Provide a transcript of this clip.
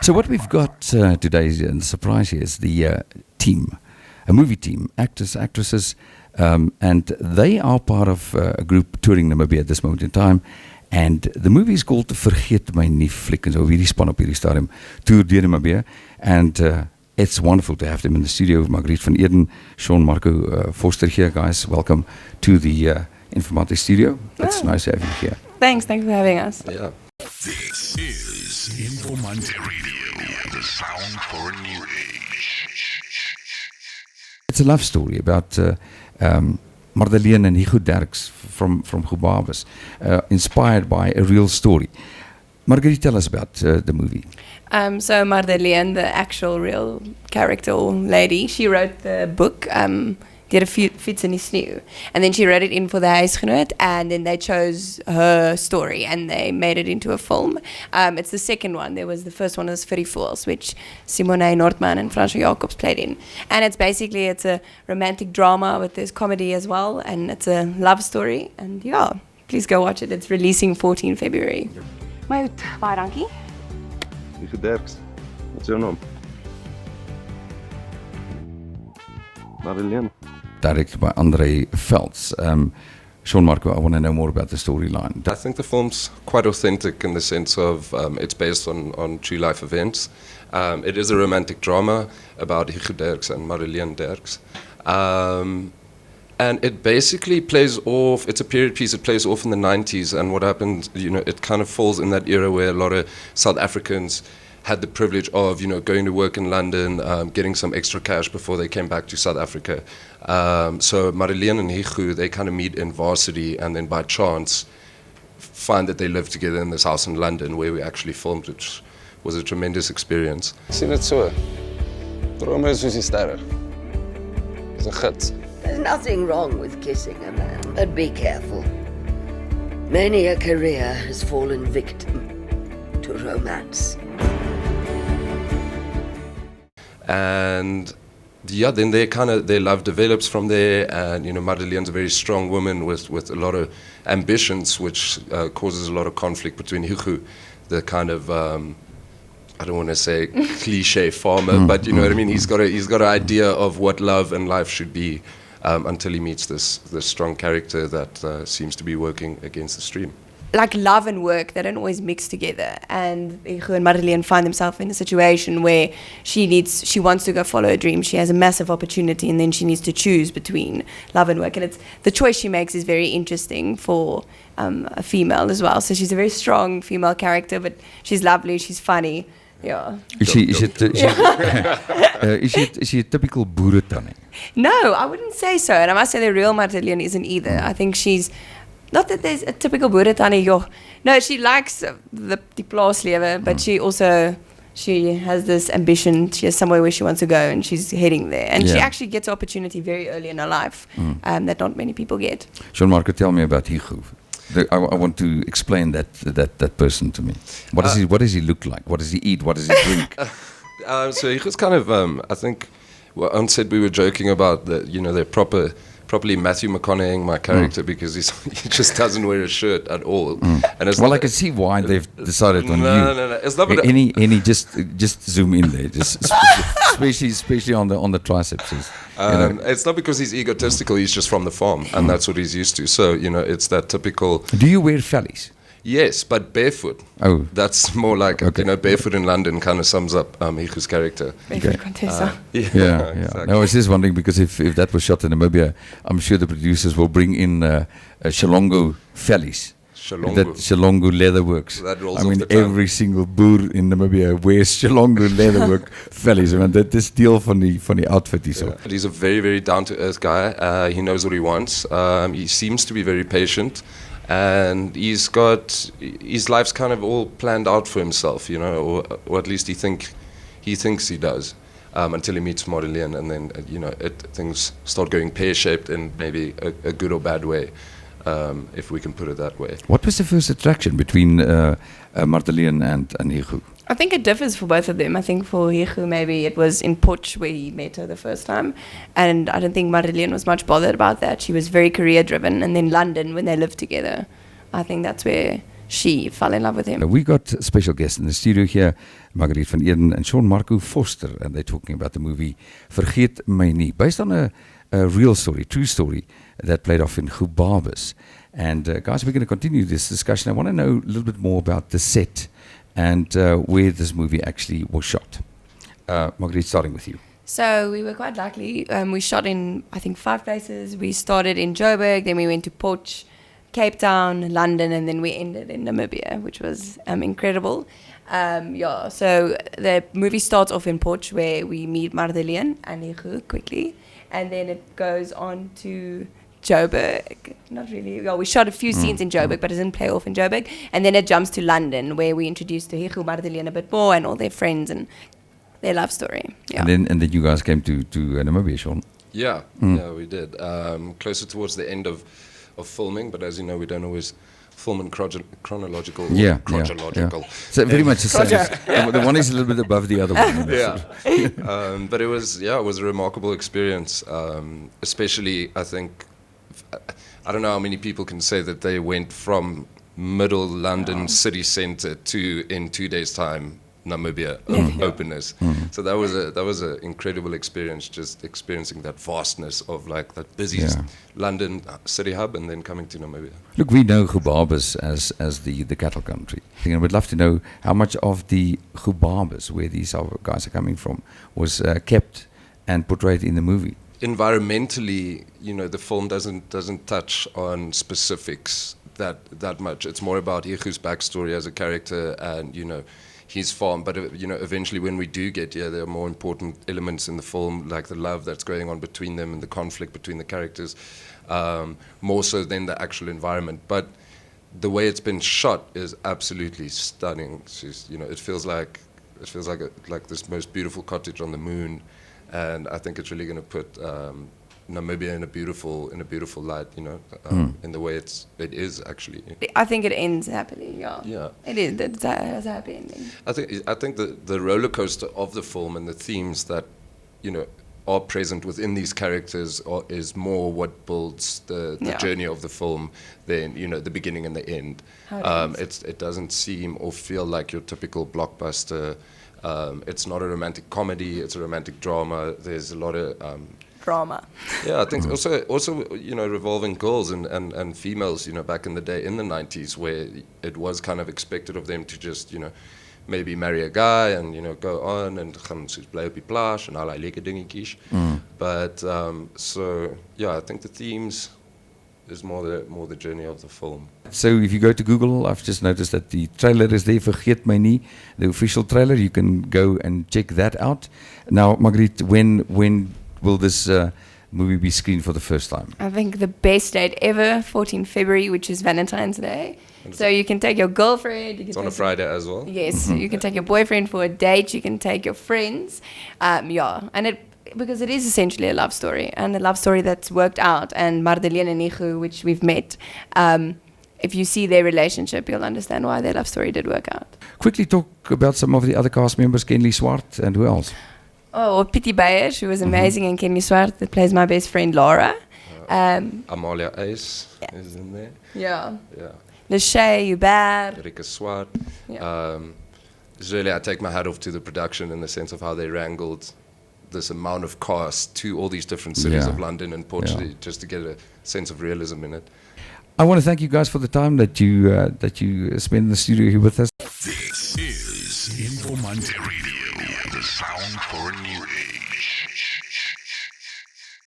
So what we've got today, and the surprise here, is the team, a movie team, actors, actresses, and they are part of a group touring Namibia at this moment in time. And the movie is called Vergeet My Nie Fliek. En so hierdie span op hierdie stadium tour deur Namibia. And it's wonderful to have them in the studio. Marguerite Van Eeden, Sean-Marco Vorster here, guys. Welcome to the Informante studio. It's nice having you here. Thanks for having us. Yeah. This is Informante Radio, the sound for a new age. It's a love story about Madeleine and Hugo Derks from Gubabas, inspired by a real story. Marguerite, tell us about the movie. So Madeleine, the actual real character or lady, she wrote the book, Deur 'n Fiets in die Sneeu. And then she wrote it in for the Huisgenoot, and then they chose her story and they made it into a film. It's the second one. The first one was Furry Fools, which Simone Nordman and Fransjo Jacobs played in. And it's a romantic drama, but there's comedy as well, and it's a love story. And yeah, please go watch it. It's releasing 14 February. My goed, baie dankie. Hugo Derks, wat is jou naam? Madeleine. Directed by Andre Velds. Sean-Marco, I want to know more about the storyline. I think the film's quite authentic in the sense of it's based on true life events. It is a romantic drama about Hugo Derks and Madeleine Derks. And it basically plays off, it's a period piece, it plays off in the 90s, and what happened, it kind of falls in that era where a lot of South Africans had the privilege of, going to work in London, getting some extra cash before they came back to South Africa. So Madeleine and Hugo, they kind of meet in varsity, and then by chance find that they live together in this house in London where we actually filmed, which was a tremendous experience. Sien dit so. Drome is soos die sterre. Dis 'n gids. There's nothing wrong with kissing a man, but be careful. Many a career has fallen victim to romance. And yeah, then their love develops from there, and Madeleine's a very strong woman with a lot of ambitions, which causes a lot of conflict between Hugo, the kind of I don't want to say cliche farmer, but you know what I mean. He's got an idea of what love and life should be, until he meets this strong character that seems to be working against the stream. Like love and work, they don't always mix together. And Hugo and Madeleine find themselves in a situation where she wants to go follow her dream. She has a massive opportunity, and then she needs to choose between love and work. And the choice she makes is very interesting for a female as well. So she's a very strong female character, but she's lovely, she's funny. Yeah. Is she a typical boeretannie? No, I wouldn't say so. And I must say the real Madeleine isn't either. I think she's... Not that there's a typical boeretannie, joh. No, she likes the plaaslewe, but she has this ambition. She has somewhere where she wants to go, and she's heading there. And she actually gets opportunity very early in her life that not many people get. Sean-Marco, tell me about Hugo. I want to explain that person to me. What does he look like? What does he eat? What does he drink? So Hugo's kind of, I think, on set we were joking about they're properly Matthew McConaughey, my character, because he just doesn't wear a shirt at all. And it's I can see why they've decided on you. No. It's not any just zoom in there, just especially on the triceps. It's not because he's egotistical. He's just from the farm, and that's what he's used to. So it's that typical. Do you wear vellies? Yes, but barefoot. Oh, that's more like barefoot in London kind of sums up Hugo's character. Barefoot Contessa. Yeah. Exactly. No, I was just wondering because if that was shot in Namibia, I'm sure the producers will bring in Shalongo vellies. That Shalongo leatherworks. I mean, every single boer in Namibia wears Shalongo leatherwork vellies. I mean, that is deel van die outfit hierso. He's a very, very down-to-earth guy. He knows what he wants. He seems to be very patient. And he's got his life's kind of all planned out for himself, or at least he thinks he does, until he meets Madeleine, and then things start going pear-shaped in maybe a good or bad way, if we can put it that way. What was the first attraction between Madeleine and Hugo? I think it differs for both of them. I think for Hugo, maybe it was in Potch where he met her the first time. And I don't think Madeleine was much bothered about that. She was very career-driven. And then London, when they lived together, I think that's where she fell in love with him. We got special guests in the studio here, Marguerite Van Eeden and Sean-Marco Vorster, and they're talking about the movie Vergeet My Nie, based on a real story, true story, that played off in Gubabes. And guys, we're going to continue this discussion. I want to know a little bit more about the set and where this movie actually was shot. Marguerite, starting with you. So we were quite lucky. We shot in, I think, 5 places. We started in Joburg, then we went to Potch, Cape Town, London, and then we ended in Namibia, which was incredible. So the movie starts off in Potch, where we meet Marguerite and Igu quickly, and then it goes on to Joburg. Not really. Well, we shot a few scenes in Joburg, but it didn't play off in Joburg. And then it jumps to London, where we introduced to Igu, Marguerite a bit more, and all their friends and their love story. Yeah. And then you guys came to Namibia, Sean. Yeah, yeah, we did. Closer towards the end of filming, but as you know, we don't always film in chronological. Yeah. So very much the same. The one is a little bit above the other one. Yeah. But it was a remarkable experience. Especially, I think, I don't know how many people can say that they went from middle London city centre to, in 2 days' time, Namibia openness. So that was an incredible experience, just experiencing that vastness of like that busy London city hub and then coming to Namibia. Look, we know Gubabes as the cattle country. And we'd love to know how much of the Gubabes, where these guys are coming from, was kept and portrayed in the movie. Environmentally, the film doesn't touch on specifics that much. It's more about Igu's backstory as a character and his farm, but eventually when we do get here, there are more important elements in the film, like the love that's going on between them and the conflict between the characters, more so than the actual environment. But the way it's been shot is absolutely stunning. It feels like this most beautiful cottage on the moon, and I think it's really going to put Namibia in a beautiful light, in the way it is actually. I think it ends happily. Yeah. It is. It's a happy ending. I think the roller coaster of the film and the themes that are present within these characters is more what builds the journey of the film than the beginning and the end. It doesn't seem or feel like your typical blockbuster. It's not a romantic comedy. It's a romantic drama. There's a lot of drama. Yeah, I think also revolving girls and females, back in the day in the 90s, where it was kind of expected of them to just maybe marry a guy and go on and gaan soos bly op die plaas en allerlei lekker dingetjies. But I think the themes is more the journey of the film. So if you go to Google, I've just noticed that the trailer is there, Vergeet My Nie, the official trailer. You can go and check that out. Now, Marguerite, when will this movie be screened for the first time? I think the best date ever, 14 February, which is Valentine's Day. So you can take your girlfriend. It's on a Friday as well. Yes, you can take your boyfriend for a date. You can take your friends. And because it is essentially a love story, and a love story that's worked out. And Marguerite and Igu, which we've met, if you see their relationship, you'll understand why their love story did work out. Quickly talk about some of the other cast members, Kenley Swart, and who else? Oh, Pietie Beyer, who was amazing, and Kenley Swart, that plays my best friend Laura. Amalia Ace is in there. Yeah. Yeah. Lachey, Hubert. Rika Swart. Yeah. Really, I take my hat off to the production in the sense of how they wrangled this amount of cast to all these different cities of London and Portugal, just to get a sense of realism in it. I want to thank you guys for the time that you spend in the studio here with us. This is Informante Radio, the sound for a new age.